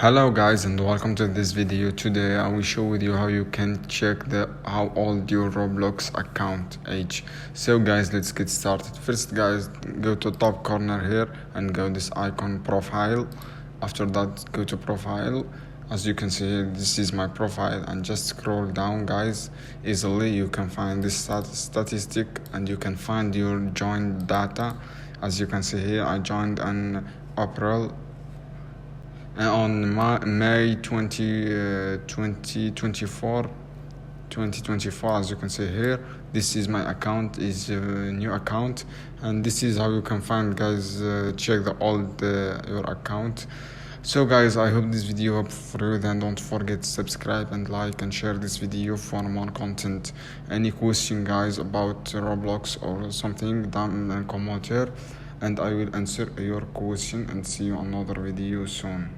Hello guys and welcome to this video. Today I will show with you how you can check how old your Roblox account age. So guys, let's get started. First guys, go to top corner here and go this icon profile. After that, go to profile. As you can see here, this is my profile, and just scroll down guys. Easily you can find this statistic and you can find your joined data. As you can see here, I joined on April on May 2024, as you can see here. This is my account, is a new account, and this is how you can find guys, check the old your account. So guys, I hope this video helped for you. Then don't forget to subscribe and like and share this video for more content. Any question guys about Roblox or something, down in comment here and I will answer your question, and see you another video soon.